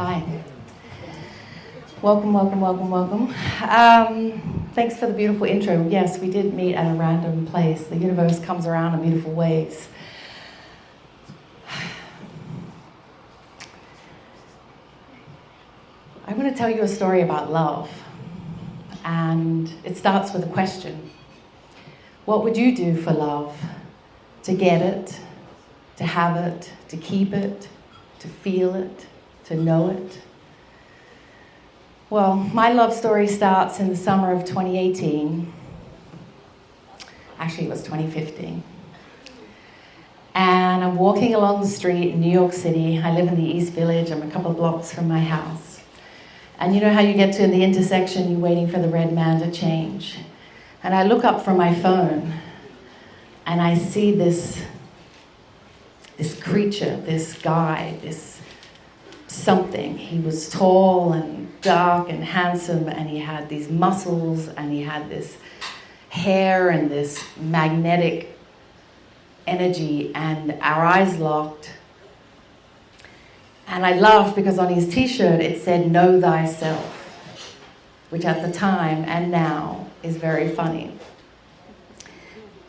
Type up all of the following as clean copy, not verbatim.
Hi. Welcome, welcome, welcome, welcome. Thanks for the beautiful intro. Yes, we did meet at a random place. The universe comes around in beautiful ways. I want to tell you a story about love. And it starts with a question. What would you do for love? To get it, to have it, to keep it, to feel it, to know it? Well, my love story starts in the summer of 2018. Actually, it was 2015. And I'm walking along the street in New York City. I live in the East Village. I'm a couple of blocks from my house. And you know how you get to the intersection, you're waiting for the red man to change. And I look up from my phone, and I see this creature, this guy, this something. He was tall and dark and handsome, and he had these muscles, and he had this hair and this magnetic energy, and our eyes locked. And I laughed because on his t-shirt it said, "Know thyself," which at the time and now is very funny.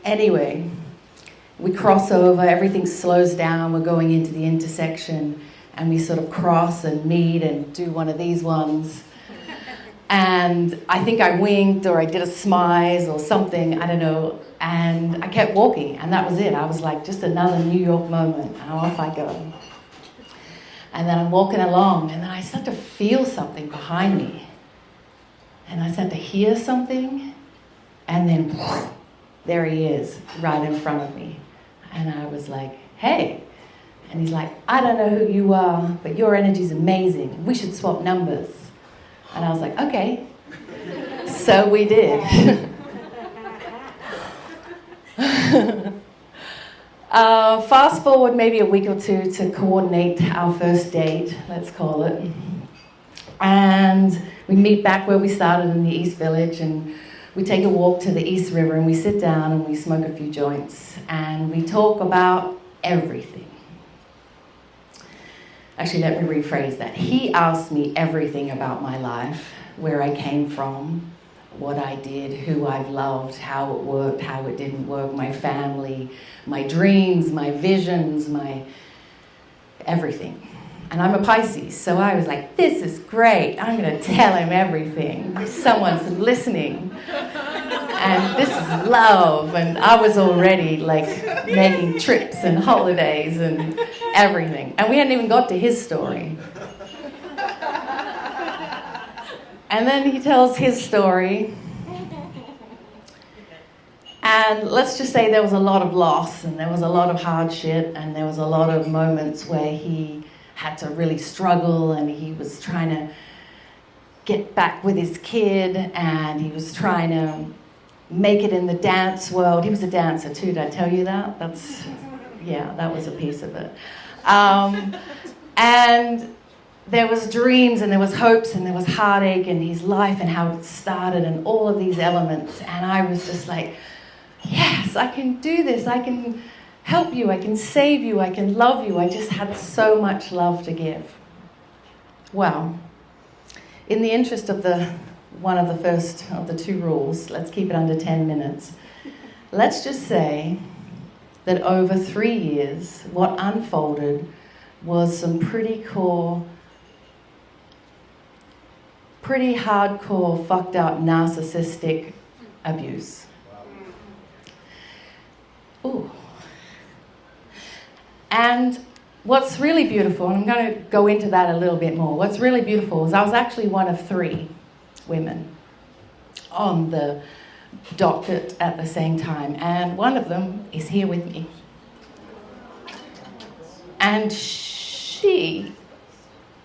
Anyway, we cross over, everything slows down, we're going into the intersection, and we sort of cross and meet and do one of these ones. And I think I winked or I did a smize or something, I don't know, and I kept walking, and that was it. I was like, just another New York moment, and off I go. And then I'm walking along, and then I start to feel something behind me. And I start to hear something, and then there he is, right in front of me. And I was like, hey. And he's like, I don't know who you are, but your energy's amazing. We should swap numbers. And I was like, okay. So we did. Fast forward maybe a week or two to coordinate our first date, let's call it. And we meet back where we started in the East Village, and we take a walk to the East River, and we sit down and we smoke a few joints, and we talk about everything. Actually, let me rephrase that. He asked me everything about my life, where I came from, what I did, who I've loved, how it worked, how it didn't work, my family, my dreams, my visions, my everything. And I'm a Pisces, so I was like, this is great. I'm going to tell him everything. Someone's listening. And this is love. And I was already like making trips and holidays and everything. And we hadn't even got to his story. And then he tells his story. And let's just say there was a lot of loss, and there was a lot of hardship, and there was a lot of moments where he had to really struggle, and he was trying to get back with his kid, and he was trying to make it in the dance world. He was a dancer too, did I tell you that? That was a piece of it. And there was dreams, and there was hopes, and there was heartache, and his life and how it started, and all of these elements. And I was just like, yes, I can do this. I can help you. I can save you. I can love you. I just had so much love to give. Well, in the interest of one of the first of the two rules, let's keep it under 10 minutes. Let's just say that over 3 years, what unfolded was some pretty hardcore, fucked up, narcissistic abuse. Ooh. And what's really beautiful, and I'm going to go into that a little bit more, what's really beautiful is I was actually one of 3 women on the docket at the same time, and one of them is here with me. And she,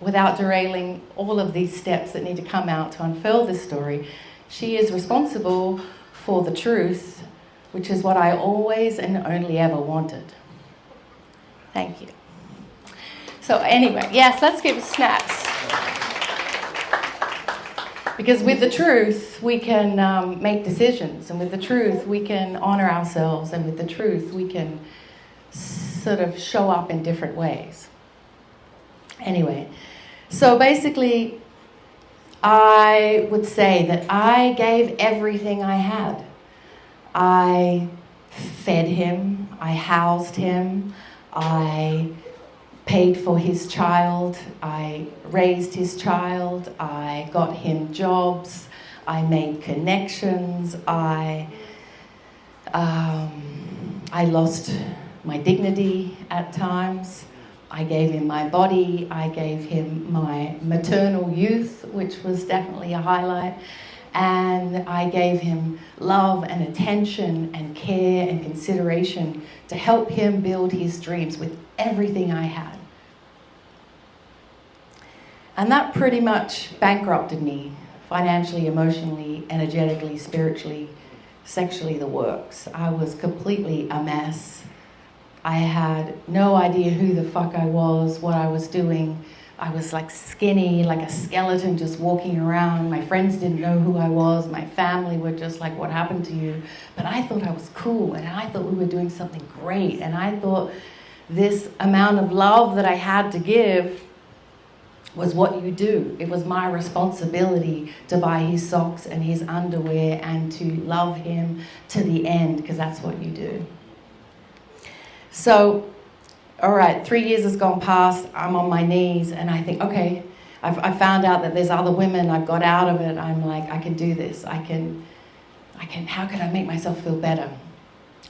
without derailing all of these steps that need to come out to unfurl this story, she is responsible for the truth, which is what I always and only ever wanted. Thank you. So anyway, yes, let's give snaps. Because with the truth, we can make decisions. And with the truth, we can honor ourselves. And with the truth, we can sort of show up in different ways. Anyway, So basically, I would say that I gave everything I had. I fed him, I housed him, I paid for his child, I raised his child, I got him jobs, I made connections, I lost my dignity at times. I gave him my body, I gave him my maternal youth, which was definitely a highlight, and I gave him love and attention and care and consideration to help him build his dreams with everything I had. And that pretty much bankrupted me, financially, emotionally, energetically, spiritually, sexually, the works. I was completely a mess. I had no idea who the fuck I was, what I was doing. I was like skinny, like a skeleton just walking around. My friends didn't know who I was. My family were just like, what happened to you? But I thought I was cool, and I thought we were doing something great. And I thought this amount of love that I had to give was what you do. It was my responsibility to buy his socks and his underwear and to love him to the end, because that's what you do. So, all right, 3 years has gone past, I'm on my knees, and I think, okay, I found out that there's other women, I've got out of it, I'm like, I can do this, how can I make myself feel better?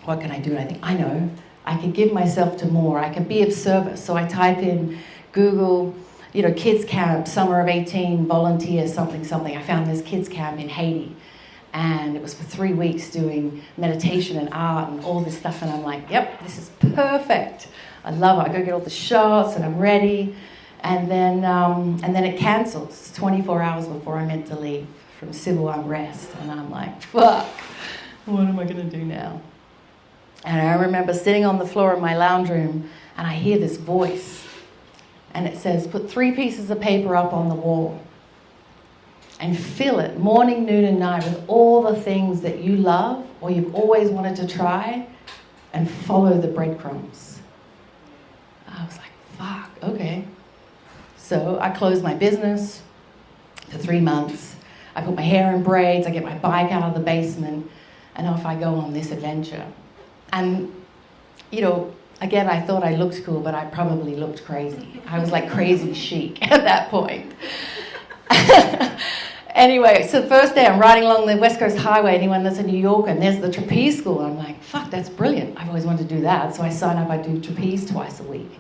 What can I do? And I think, I know, I can give myself to more, I can be of service. So I type in Google, kids camp, summer of 18, volunteer, something. I found this kids camp in Haiti. And it was for 3 weeks doing meditation and art and all this stuff. And I'm like, yep, this is perfect. I love it. I go get all the shots and I'm ready. And then it cancels 24 hours before I'm meant to leave from civil unrest. And I'm like, fuck, what am I going to do now? And I remember sitting on the floor in my lounge room and I hear this voice. And it says, put 3 pieces of paper up on the wall. And fill it morning, noon, and night with all the things that you love or you've always wanted to try, and follow the breadcrumbs. I was like, fuck, okay. So I closed my business for 3 months. I put my hair in braids, I get my bike out of the basement, and off I go on this adventure. And, again, I thought I looked cool, but I probably looked crazy. I was like crazy chic at that point. Anyway, so the first day I'm riding along the West Coast Highway, anyone that's in New York, and there's the trapeze school. I'm like, fuck, that's brilliant. I've always wanted to do that. So I sign up, I do trapeze twice a week.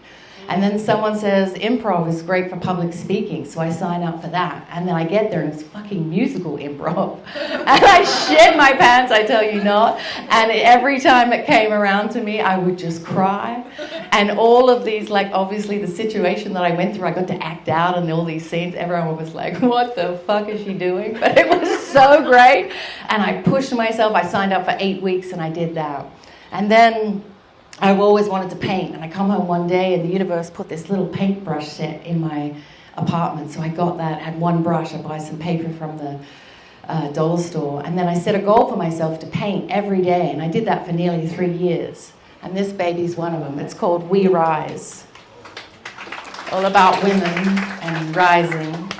And then someone says improv is great for public speaking, so I sign up for that. And then I get there and it's fucking musical improv. And I shit my pants, I tell you not. And every time it came around to me, I would just cry. And all of these, like obviously the situation that I went through, I got to act out in all these scenes. Everyone was like, what the fuck is she doing? But it was so great. And I pushed myself. I signed up for 8 weeks and I did that. And then I've always wanted to paint, and I come home one day and the universe put this little paintbrush set in my apartment. So I got that, had one brush, I buy some paper from the dollar store, and then I set a goal for myself to paint every day, and I did that for nearly 3 years. And this baby's one of them. It's called We Rise. All about women and rising.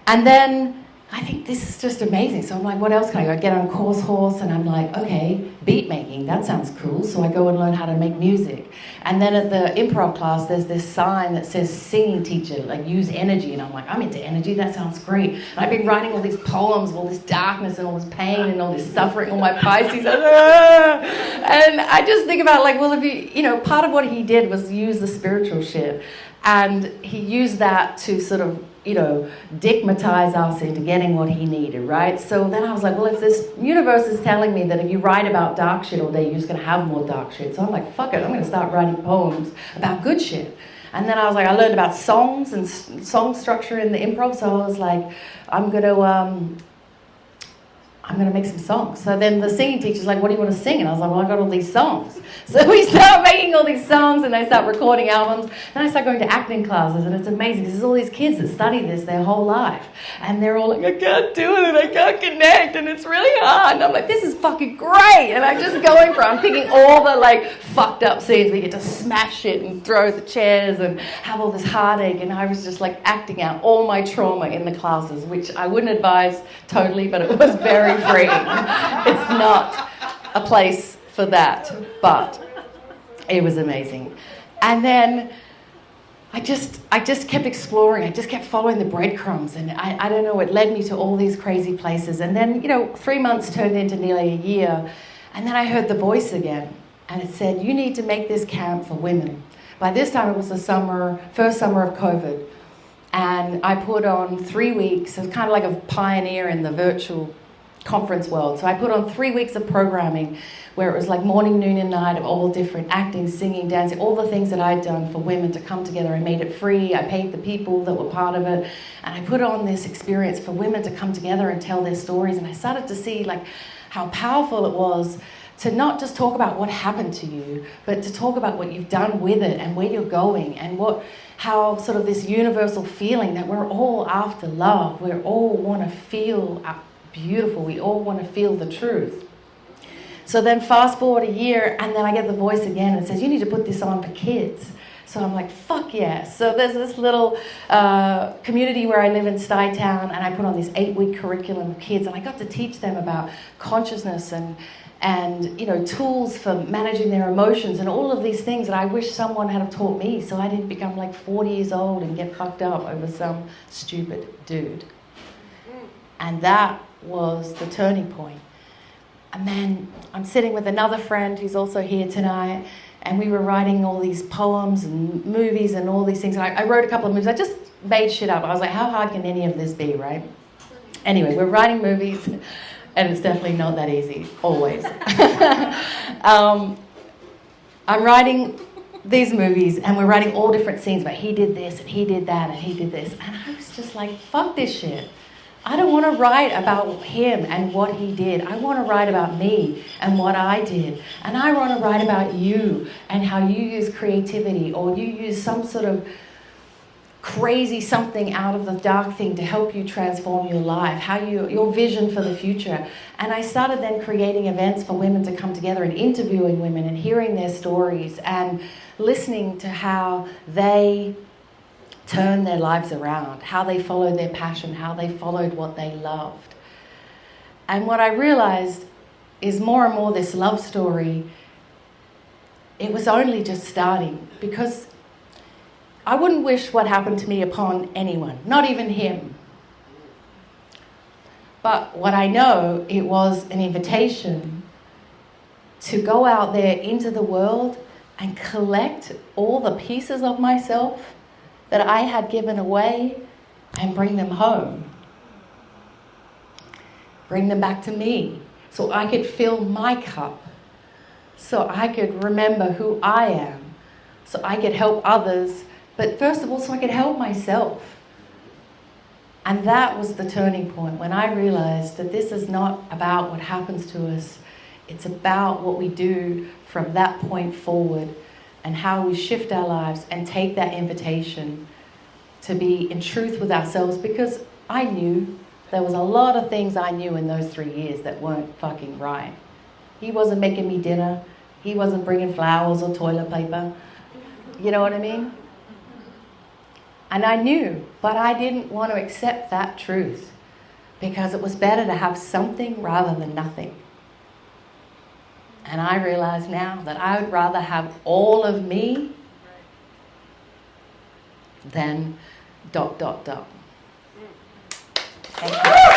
And then I think this is just amazing. So I'm like, what else can I go? I get on Course Horse and I'm like, okay, beat making, that sounds cool. So I go and learn how to make music. And then at the improv class, there's this sign that says singing teacher, like use energy. And I'm like, I'm into energy, that sounds great. And I've been writing all these poems, all this darkness and all this pain and all this suffering, all my Pisces. And I just think about like, well, if part of what he did was use the spiritual shit. And he used that to sort of, digmatize us into getting what he needed, right? So then I was like, well, if this universe is telling me that if you write about dark shit all day, you're just going to have more dark shit. So I'm like, fuck it, I'm going to start writing poems about good shit. And then I was like, I learned about songs and song structure in the improv. So I was like, I'm going I'm going to make some songs. So then the singing teacher's like, what do you want to sing? And I was like, well, I got all these songs. So we start making all these songs and they start recording albums. Then I start going to acting classes, and it's amazing because there's all these kids that study this their whole life. And they're all like, I can't do it and I can't connect and it's really hard. And I'm like, this is fucking great. And I'm just going for it. I'm picking all the like fucked up scenes. We get to smash shit and throw the chairs and have all this heartache. And I was just like acting out all my trauma in the classes, which I wouldn't advise totally, but it was very freeing. It's not a place for that, but it was amazing. And then I just kept exploring. I just kept following the breadcrumbs, and I don't know, it led me to all these crazy places. And then, 3 months turned into nearly a year, and then I heard the voice again, and it said, you need to make this camp for women. By this time, it was the first summer of COVID, and I put on 3 weeks. It was kind of like a pioneer in the virtual conference world. So I put on 3 weeks of programming where it was like morning, noon, and night of all different acting, singing, dancing, all the things that I'd done for women to come together. I made it free. I paid the people that were part of it. And I put on this experience for women to come together and tell their stories. And I started to see like how powerful it was to not just talk about what happened to you, but to talk about what you've done with it and where you're going and how sort of this universal feeling that we're all after love. We all want to feel beautiful. We all want to feel the truth. So then fast forward a year, and then I get the voice again and it says, you need to put this on for kids. So I'm like, fuck yes. So there's this little community where I live in Stuytown, and I put on this 8-week curriculum of kids, and I got to teach them about consciousness and tools for managing their emotions and all of these things that I wish someone had have taught me, so I didn't become like 40 years old and get fucked up over some stupid dude. And that was the turning point. And then I'm sitting with another friend who's also here tonight, and we were writing all these poems and movies and all these things. And I wrote a couple of movies. I just made shit up. I was like, how hard can any of this be, right? Anyway, we're writing movies, and it's definitely not that easy, always. I'm writing these movies, and we're writing all different scenes, but he did this, and he did that, and he did this. And I was just like, fuck this shit. I don't want to write about him and what he did. I want to write about me and what I did. And I want to write about you and how you use creativity, or you use some sort of crazy something out of the dark thing to help you transform your life, your vision for the future. And I started then creating events for women to come together and interviewing women and hearing their stories and listening to how they turn their lives around, how they followed their passion, how they followed what they loved. And what I realized is more and more this love story, it was only just starting, because I wouldn't wish what happened to me upon anyone, not even him. But what I know, it was an invitation to go out there into the world and collect all the pieces of myself that I had given away and bring them home. Bring them back to me so I could fill my cup, so I could remember who I am, so I could help others, but first of all, so I could help myself. And that was the turning point when I realized that this is not about what happens to us. It's about what we do from that point forward, and how we shift our lives and take that invitation to be in truth with ourselves. Because I knew there was a lot of things I knew in those 3 years that weren't fucking right. He wasn't making me dinner. He wasn't bringing flowers or toilet paper. You know what I mean? And I knew, but I didn't want to accept that truth, because it was better to have something rather than nothing. And I realize now that I would rather have all of me than ... Thank you.